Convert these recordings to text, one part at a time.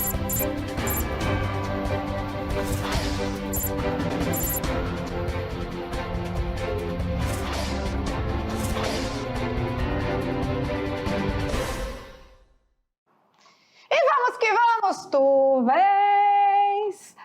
E vamos que vamos, tu vens,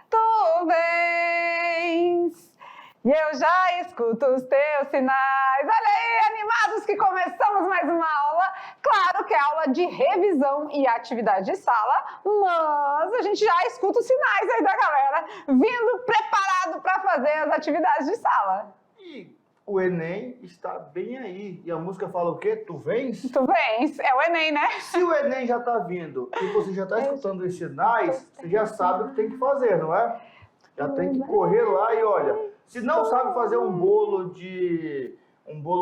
e eu já escuto os teus sinais. Olha aí, animados que começamos mais uma aula. Claro que é aula de revisão e atividade de sala, mas a gente já escuta os sinais aí da galera vindo preparado para fazer as atividades de sala. E o Enem está bem aí. E a música fala o quê? Tu vens? Tu vens, é o Enem, né? Se o Enem já está vindo e você já está escutando os sinais, você já sabe o que tem que fazer, não é? Já tem que correr lá e olha, se não sabe fazer um bolo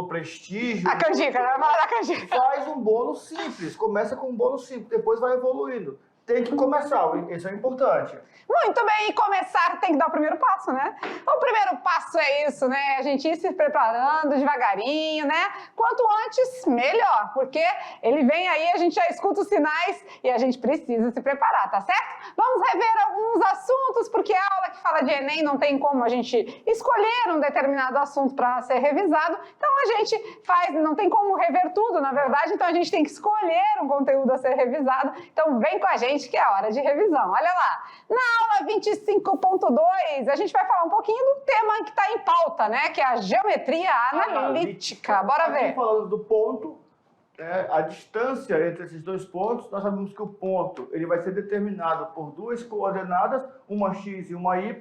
prestígio... A canjica, vai falar da canjica. Faz um bolo simples, começa com um bolo simples, depois vai evoluindo. Tem que começar, isso é importante. Muito bem, e começar tem que dar o primeiro passo, né? O primeiro passo é isso, né? A gente ir se preparando devagarinho, né? Quanto antes, melhor, porque ele vem aí, a gente já escuta os sinais e a gente precisa se preparar, tá certo? Vamos rever alguns assuntos, porque a aula que fala de Enem não tem como a gente escolher um determinado assunto para ser revisado, então a gente faz, não tem como rever tudo, na verdade, então a gente tem que escolher um conteúdo a ser revisado, então vem com a gente que é hora de revisão. Olha lá, na aula 25.2 a gente vai falar um pouquinho do tema que está em pauta, né? Que é a geometria analítica. Bora ver. Aqui falando do ponto, a distância entre esses dois pontos, nós sabemos que o ponto ele vai ser determinado por duas coordenadas, uma x e uma y.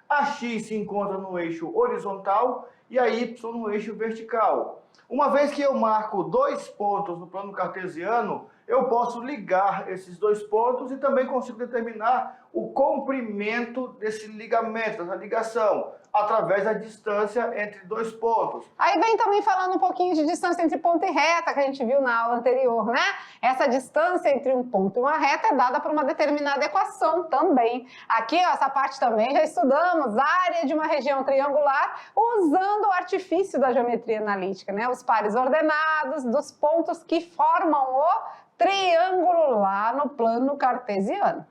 A x se encontra no eixo horizontal e a y no eixo vertical. Uma vez que eu marco dois pontos no plano cartesiano, eu posso ligar esses dois pontos e também consigo determinar o comprimento desse ligamento, dessa ligação, através da distância entre dois pontos. Aí vem também falando um pouquinho de distância entre ponto e reta, que a gente viu na aula anterior, né? Essa distância entre um ponto e uma reta é dada por uma determinada equação também. Aqui, ó, essa parte também já estudamos, área de uma região triangular, usando o artifício da geometria analítica, né? Os pares ordenados dos pontos que formam o triângulo lá no plano cartesiano.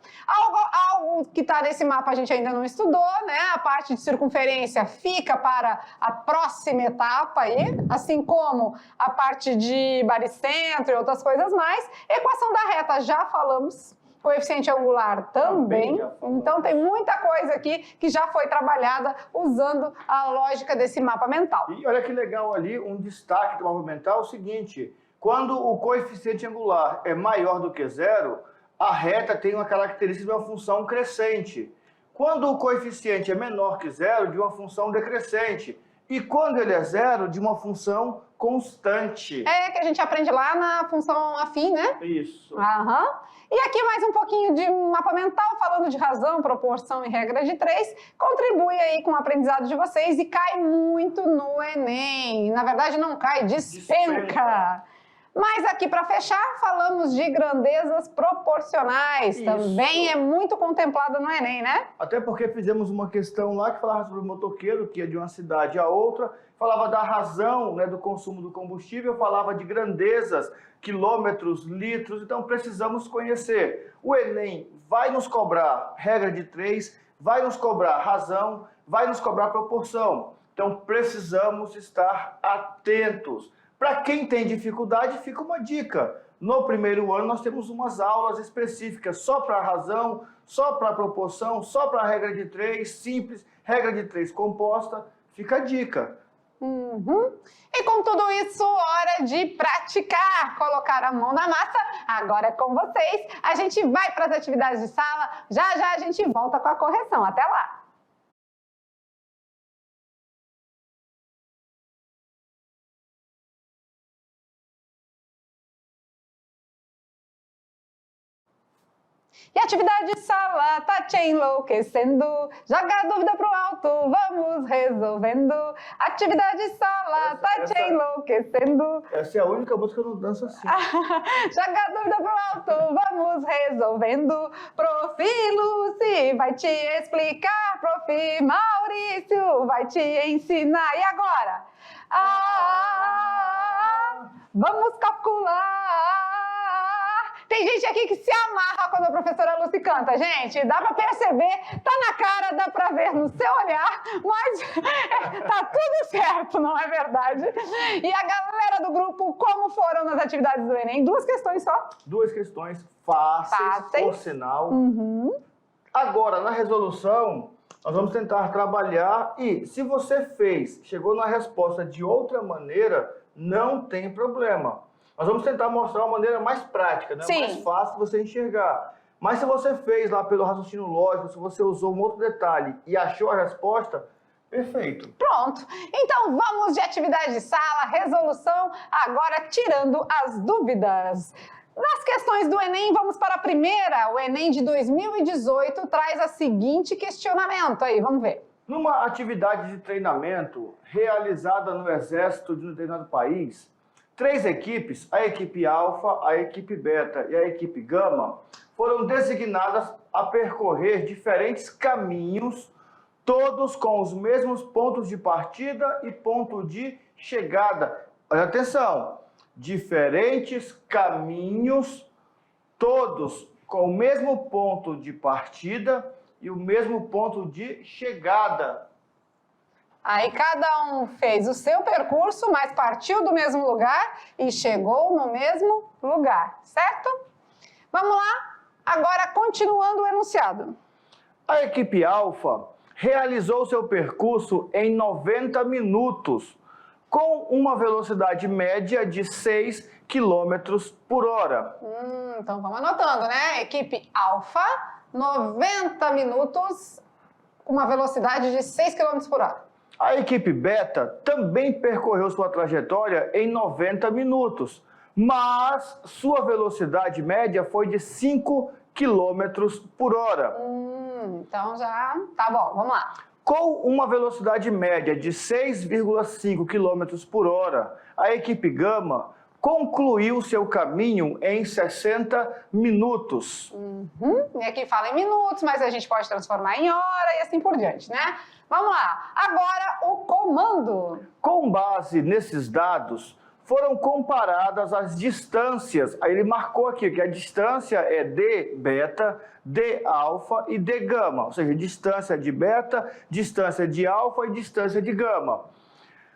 Algo que está nesse mapa a gente ainda não estudou, né? A parte de circunferência fica para a próxima etapa aí, assim como a parte de baricentro e outras coisas mais. Equação da reta já falamos. Coeficiente angular também. Então tem muita coisa aqui que já foi trabalhada usando a lógica desse mapa mental. E olha que legal ali, um destaque do mapa mental é o seguinte: quando o coeficiente angular é maior do que zero, a reta tem uma característica de uma função crescente. Quando o coeficiente é menor que zero, de uma função decrescente. E quando ele é zero, de uma função constante. É, que a gente aprende lá na função afim, né? Isso. Aham. E aqui mais um pouquinho de mapa mental, falando de razão, proporção e regra de 3, contribui aí com o aprendizado de vocês e cai muito no Enem. Na verdade não cai, despenca. Mas aqui para fechar, falamos de grandezas proporcionais. Isso. Também é muito contemplado no Enem, né? Até porque fizemos uma questão lá que falava sobre o motoqueiro, que ia de uma cidade a outra, falava da razão, né, do consumo do combustível, falava de grandezas, quilômetros, litros, então precisamos conhecer. O Enem vai nos cobrar regra de 3, vai nos cobrar razão, vai nos cobrar proporção. Então precisamos estar atentos. Para quem tem dificuldade, fica uma dica. No primeiro ano, nós temos umas aulas específicas só para razão, só para proporção, só para regra de 3, simples, regra de 3 composta. Fica a dica. E com tudo isso, hora de praticar, colocar a mão na massa. Agora é com vocês. A gente vai para as atividades de sala. Já já a gente volta com a correção. Até lá! E a atividade de sala tá te enlouquecendo. Joga a dúvida pro alto, vamos resolvendo. Atividade de sala tá te enlouquecendo. Essa é a única música que eu não danço assim. Joga a dúvida pro alto, vamos resolvendo. Prof. Lucy vai te explicar. Prof. Maurício vai te ensinar. E agora? Vamos calcular. Tem gente aqui que se amarra quando a professora Lucy canta, gente. Dá pra perceber, tá na cara, dá pra ver no seu olhar, mas tá tudo certo, não é verdade? E a galera do grupo, como foram nas atividades do Enem? 2 questões só? 2 questões fáceis, por sinal. Agora, na resolução, nós vamos tentar trabalhar e, se você chegou na resposta de outra maneira, não tem problema. Nós vamos tentar mostrar uma maneira mais prática, né? Mais fácil de você enxergar. Mas se você fez lá pelo raciocínio lógico, se você usou um outro detalhe e achou a resposta, perfeito. Pronto. Então vamos de atividade de sala, resolução, agora tirando as dúvidas. Nas questões do Enem, vamos para a primeira. O Enem de 2018 traz a seguinte questionamento aí, vamos ver. Numa atividade de treinamento realizada no Exército de um determinado país, 3 equipes, a equipe Alfa, a equipe Beta e a equipe Gama, foram designadas a percorrer diferentes caminhos, todos com os mesmos pontos de partida e ponto de chegada. Olha atenção, diferentes caminhos, todos com o mesmo ponto de partida e o mesmo ponto de chegada. Aí cada um fez o seu percurso, mas partiu do mesmo lugar e chegou no mesmo lugar, certo? Vamos lá? Agora, continuando o enunciado. A equipe Alfa realizou seu percurso em 90 minutos, com uma velocidade média de 6 km por hora. Então vamos anotando, né? Equipe Alfa, 90 minutos, com uma velocidade de 6 km por hora. A equipe Beta também percorreu sua trajetória em 90 minutos, mas sua velocidade média foi de 5 km por hora. Então já tá bom, vamos lá. Com uma velocidade média de 6,5 km por hora, a equipe Gama concluiu seu caminho em 60 minutos. E aqui fala em minutos, mas a gente pode transformar em hora e assim por diante, né? Vamos lá. Agora o comando. Com base nesses dados, foram comparadas as distâncias. Aí ele marcou aqui que a distância é de beta, de alfa e de gama. Ou seja, distância de beta, distância de alfa e distância de gama.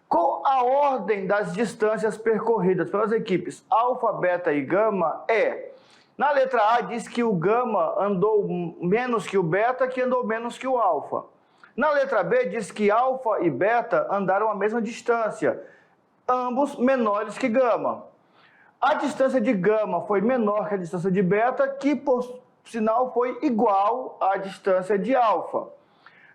Com a ordem das distâncias percorridas pelas equipes alfa, beta e gama na letra A diz que o gama andou menos que o beta, que andou menos que o alfa. Na letra B diz que alfa e beta andaram a mesma distância, ambos menores que gama. A distância de gama foi menor que a distância de beta, que por sinal foi igual à distância de alfa.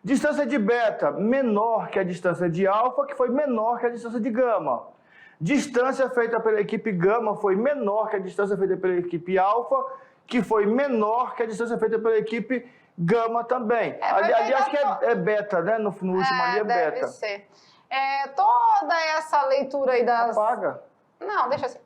Distância de beta menor que a distância de alfa, que foi menor que a distância de gama. Distância feita pela equipe gama foi menor que a distância feita pela equipe alfa, que foi menor que a distância feita pela equipe gama também. Aliás, que é beta, né? No último ali é beta. Deve ser. Toda essa leitura aí das... Apaga. Não, deixa assim.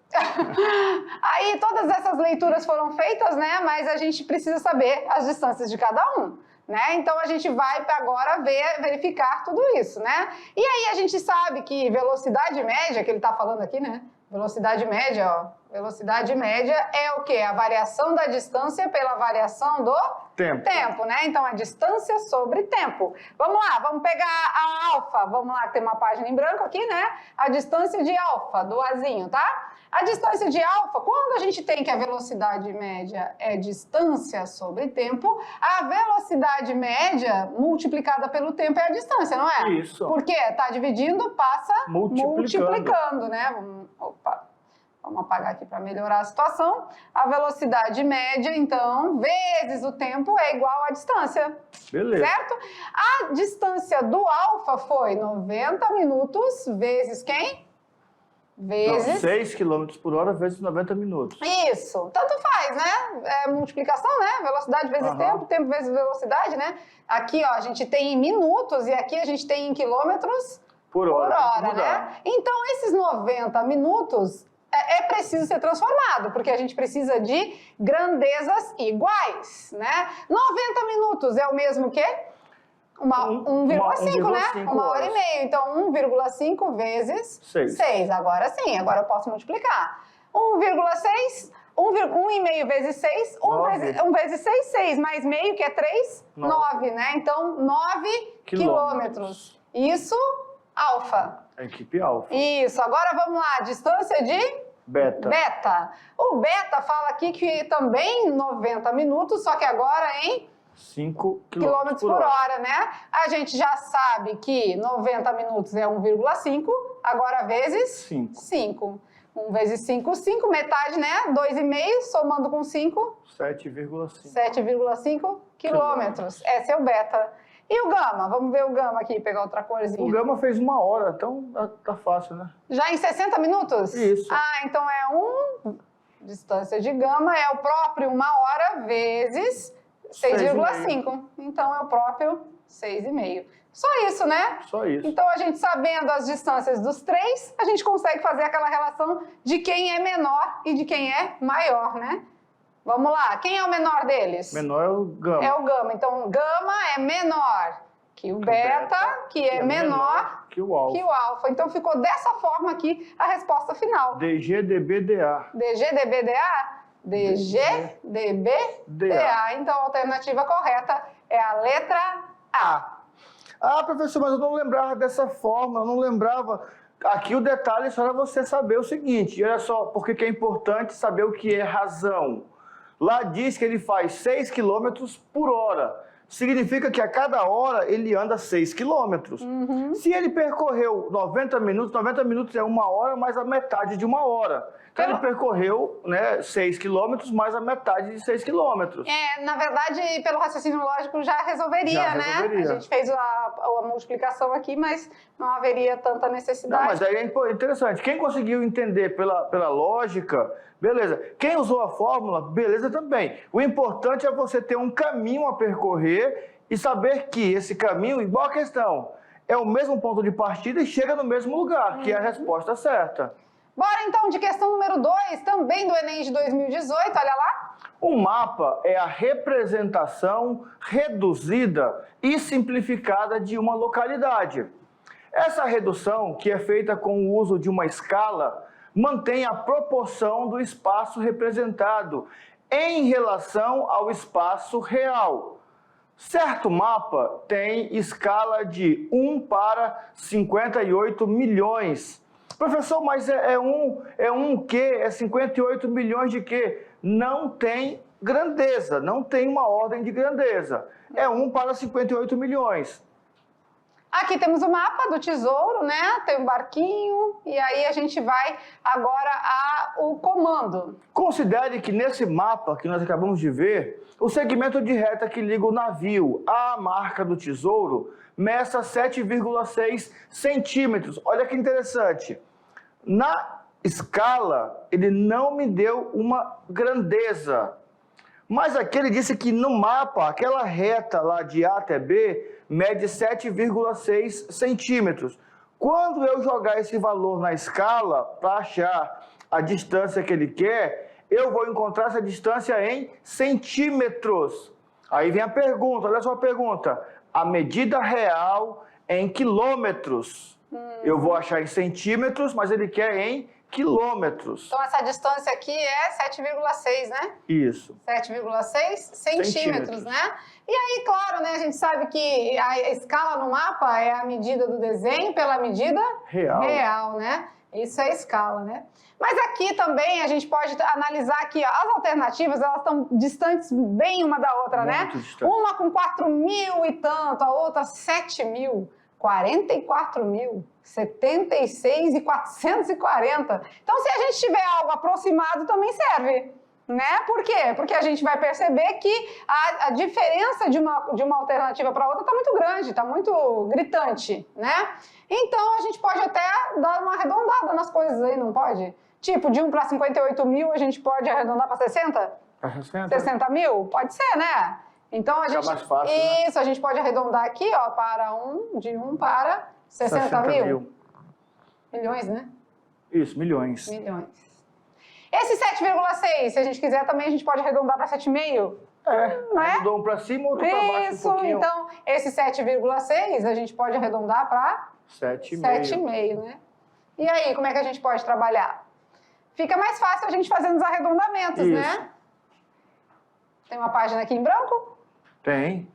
Aí todas essas leituras foram feitas, né? Mas a gente precisa saber as distâncias de cada um, né? Então a gente vai agora verificar tudo isso, né? E aí a gente sabe que velocidade média, que ele tá falando aqui, né? Velocidade média, ó. Velocidade média é o quê? A variação da distância pela variação do tempo, né? Então, a distância sobre tempo. Vamos lá, vamos pegar a alfa. Vamos lá, tem uma página em branco aqui, né? A distância de alfa, do Azinho, tá? A distância de alfa, quando a gente tem que a velocidade média é distância sobre tempo, a velocidade média multiplicada pelo tempo é a distância, não é? Isso. Porque tá dividindo, passa multiplicando, né? Vamos apagar aqui para melhorar a situação. A velocidade média, então, vezes o tempo é igual à distância. Beleza. Certo? A distância do alfa foi 90 minutos vezes quem? Vezes... 6 km por hora vezes 90 minutos. Isso. Tanto faz, né? É multiplicação, né? Velocidade vezes tempo, tempo vezes velocidade, né? Aqui, ó, a gente tem em minutos e aqui a gente tem em quilômetros por hora, né? Então, esses 90 minutos... é preciso ser transformado, porque a gente precisa de grandezas iguais, né? 90 minutos é o mesmo que 1,5, né? 1 hora e meia. Então, 1,5 vezes 6. Agora sim, agora eu posso multiplicar. 1,6 1,5 vezes 6, 1 vezes 6, 6, mais meio, que é 3, 9, né? Então, 9 quilômetros. Isso, alfa. A equipe alfa. Isso, agora vamos lá, distância de... Beta. O beta fala aqui que também 90 minutos, só que agora em... 5 quilômetros por hora, né? A gente já sabe que 90 minutos é 1,5, agora vezes 5. 1 vezes 5, 5, metade, né? 2,5, somando com 5. 7,5. 7,5 quilômetros. Esse é o beta. E o gama? Vamos ver o gama aqui, pegar outra corzinha. O gama fez 1 hora, então tá fácil, né? Já em 60 minutos? Isso. Ah, então é distância de gama é o próprio 1 hora vezes 6,5. Então é o próprio 6,5. Só isso, né? Só isso. Então a gente sabendo as distâncias dos três, a gente consegue fazer aquela relação de quem é menor e de quem é maior, né? Vamos lá, quem é o menor deles? Menor é o gama. É o gama. Então o gama é menor que o beta, que é menor que o alfa. Então ficou dessa forma aqui a resposta final. DG, DB, DA. DG, DB, DA? DG, DB, DA. Então a alternativa correta é a letra A. Ah, professor, mas eu não lembrava dessa forma, eu não lembrava. Aqui o detalhe só era você saber o seguinte, olha só, porque que é importante saber o que é razão. Lá diz que ele faz 6 km por hora. Significa que a cada hora ele anda 6 km. Se ele percorreu 90 minutos é 1 hora mais a metade de 1 hora. Então ele percorreu, né, 6 km mais a metade de 6 km. Na verdade, pelo raciocínio lógico já resolveria, né? A gente fez a multiplicação aqui, mas não haveria tanta necessidade. Não, mas aí é interessante. Quem conseguiu entender pela lógica, beleza. Quem usou a fórmula, beleza também. O importante é você ter um caminho a percorrer e saber que esse caminho, igual a questão, é o mesmo ponto de partida e chega no mesmo lugar, que é a resposta certa. Bora então de questão número 2, também do Enem de 2018, olha lá. O mapa é a representação reduzida e simplificada de uma localidade. Essa redução, que é feita com o uso de uma escala, mantém a proporção do espaço representado em relação ao espaço real. Certo mapa tem escala de 1 para 58 milhões. Professor, mas é um quê? É 58 milhões de quê? Não tem grandeza, não tem uma ordem de grandeza. É 1 para 58 milhões. Aqui temos o mapa do tesouro, né? Tem um barquinho e aí a gente vai agora ao comando. Considere que nesse mapa que nós acabamos de ver, o segmento de reta que liga o navio à marca do tesouro meça 7,6 centímetros. Olha que interessante. Na escala, ele não me deu uma grandeza. Mas aqui ele disse que no mapa, aquela reta lá de A até B, mede 7,6 centímetros. Quando eu jogar esse valor na escala, para achar a distância que ele quer, eu vou encontrar essa distância em centímetros. Aí vem a pergunta, olha só a pergunta. A medida real em quilômetros. Eu vou achar em centímetros, mas ele quer em quilômetros. Então essa distância aqui é 7,6, né? Isso. 7,6 centímetros, né? E aí, claro, né, a gente sabe que a escala no mapa é a medida do desenho pela medida real, né? Isso é escala, né? Mas aqui também a gente pode analisar aqui, ó, as alternativas, elas estão distantes bem uma da outra, né? Distante. Uma com 4.000 e tanto, a outra 7.000. 44.000, 76.440. Então, se a gente tiver algo aproximado, também serve, né? Por quê? Porque a gente vai perceber que a diferença de uma alternativa para outra está muito grande, está muito gritante, né? Então, a gente pode até dar uma arredondada nas coisas aí, não pode? Tipo, de 1 para 58.000, a gente pode arredondar para 60? Para 60? 60.000? Pode ser, né? Então, a gente, mais fácil, isso, né? A gente pode arredondar aqui, ó, de 1 para 60 mil. Milhões, né? Isso, milhões. Milhões. Esse 7,6, se a gente quiser também, a gente pode arredondar para 7,5. Não é? Um para cima, outro para baixo Isso, um pouquinho. Então, esse 7,6 a gente pode arredondar para 7,5. 7,5, né? E aí, como é que a gente pode trabalhar? fica mais fácil a gente fazendo os arredondamentos, Isso. né? Tem uma página aqui em branco? Tem.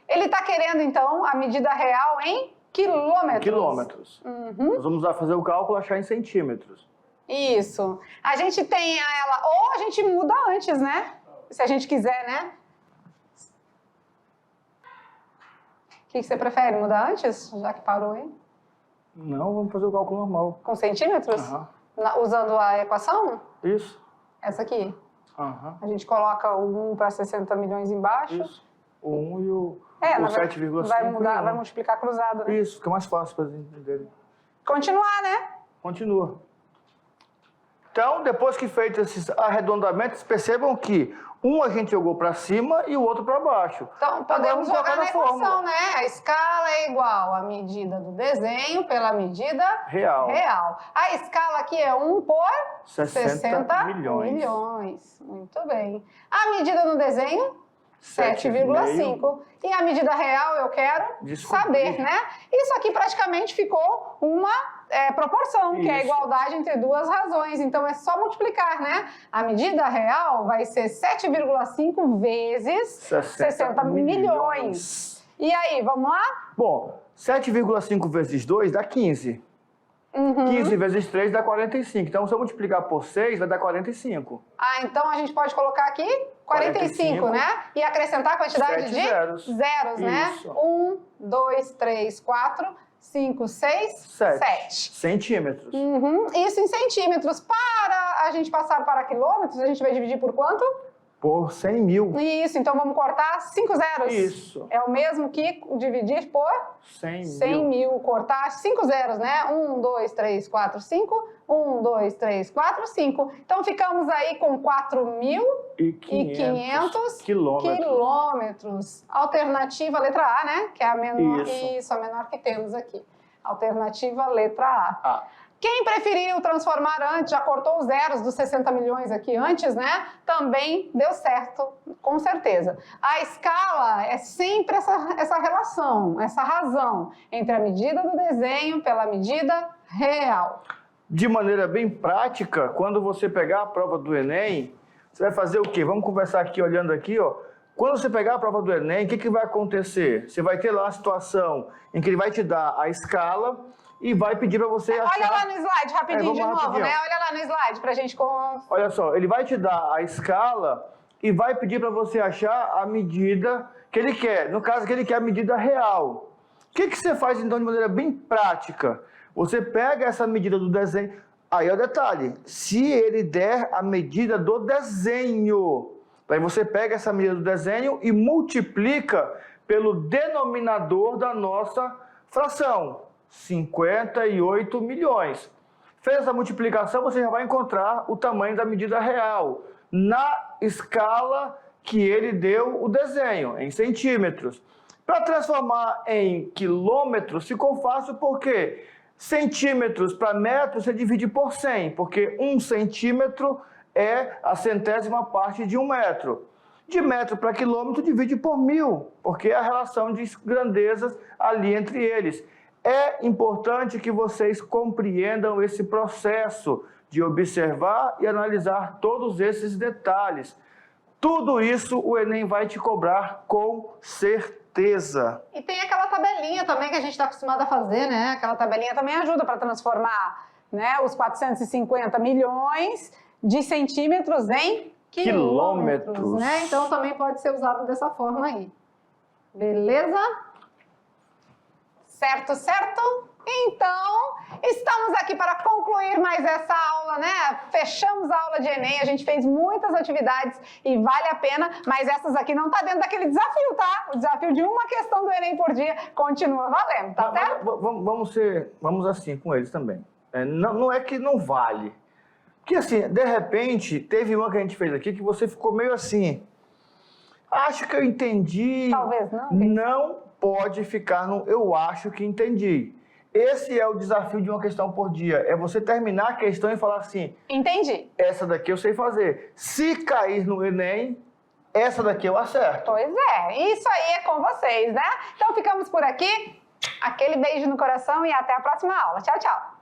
Ele está querendo, então, a medida real em quilômetros. Quilômetros. Uhum. Nós vamos lá fazer o cálculo e achar em centímetros. Isso. A gente tem ela, ou a gente muda antes, né? Se a gente quiser, né? O que você prefere? Mudar antes? Já que parou aí? Não, vamos fazer o cálculo normal. Com centímetros? Aham. Usando a equação? Isso. Essa aqui. Aham. A gente coloca o 1 para 60 milhões embaixo. Isso. O 1 e o na 7,5. vai mudar, vai multiplicar cruzado, né? Isso, fica mais fácil para entenderem. Continuar, né? Continua. Então, depois que feito esses arredondamentos, percebam que um a gente jogou para cima e o outro para baixo. Então, podemos Agora, jogar na fórmula. equação, né? A escala é igual à medida do desenho pela medida Real. A escala aqui é 1 por 60 milhões. milhões. Muito bem. A medida no desenho? 7,5. 7,5. E a medida real eu quero Descobrir. saber, né? Isso aqui praticamente ficou uma proporção, que é a Isso. igualdade entre duas razões. Então é só multiplicar, né? A medida real vai ser 7,5 vezes 60 milhões. E aí, vamos lá? Bom, 7,5 vezes 2 dá 15. 15 vezes 3 dá 45. Então, se eu multiplicar por 6, vai dar 45. Então a gente pode colocar aqui 45, né? E acrescentar a quantidade 7 de zeros. né? Isso. 1, 2, 3, 4, 5, 6, 7. Centímetros. Isso em centímetros. Para a gente passar para quilômetros, a gente vai dividir por quanto? Por 100 mil. Isso, então vamos cortar 5 zeros. Isso. É o mesmo que dividir por 100 mil. Cortar 5 zeros, né? 1, 2, 3, 4, 5. 1, 2, 3, 4, 5. Então ficamos aí com 4.500 quilômetros. Alternativa letra A, né? Que é a menor. Isso, a menor que temos aqui. Alternativa letra A. Quem preferiu transformar antes, já cortou os zeros dos 60 milhões aqui antes, né? Também deu certo, com certeza. A escala é sempre essa relação, essa razão entre a medida do desenho pela medida real. De maneira bem prática, quando você pegar a prova do Enem, você vai fazer o quê? Vamos conversar aqui, olhando aqui, ó. Quando você pegar a prova do Enem, o que vai acontecer? Você vai ter lá a situação em que ele vai te dar a escala e vai pedir para você achar... Olha lá no slide, rapidinho, de novo, rapidinho, né? Olha lá no slide pra gente... Olha só, ele vai te dar a escala e vai pedir para você achar a medida que ele quer. No caso, que ele quer a medida real. O que você faz, então, de maneira bem prática? Você pega essa medida do desenho... Aí é o detalhe, se ele der a medida do desenho, aí você pega essa medida do desenho e multiplica pelo denominador da nossa fração, 58 milhões. Fez essa multiplicação, você já vai encontrar o tamanho da medida real, na escala que ele deu o desenho, em centímetros. Para transformar em quilômetros, ficou fácil porque centímetros para metros você divide por 100, porque 1 centímetro é a centésima parte de 1 metro. De metro para quilômetro divide por 1000, porque é a relação de grandezas ali entre eles. É importante que vocês compreendam esse processo de observar e analisar todos esses detalhes. Tudo isso o Enem vai te cobrar com certeza. E tem aquela tabelinha também que a gente está acostumado a fazer, né? Aquela tabelinha também ajuda para transformar, né, os 450 milhões de centímetros em quilômetros, né? Então também pode ser usado dessa forma aí. Beleza? Certo, certo? Então, estamos aqui para concluir mais essa aula, né? Fechamos a aula de Enem, a gente fez muitas atividades e vale a pena, mas essas aqui não tá dentro daquele desafio, tá? O desafio de uma questão do Enem por dia continua valendo, tá certo? Vamos assim com eles também. Não é que não vale. Porque assim, de repente, teve uma que a gente fez aqui que você ficou meio assim. Acho que eu entendi. Talvez não. Não pode ficar no eu acho que entendi. Esse é o desafio de uma questão por dia. É você terminar a questão e falar assim... Entendi. Essa daqui eu sei fazer. Se cair no Enem, essa daqui eu acerto. Pois é, isso aí é com vocês, né? Então ficamos por aqui. Aquele beijo no coração e até a próxima aula. Tchau, tchau.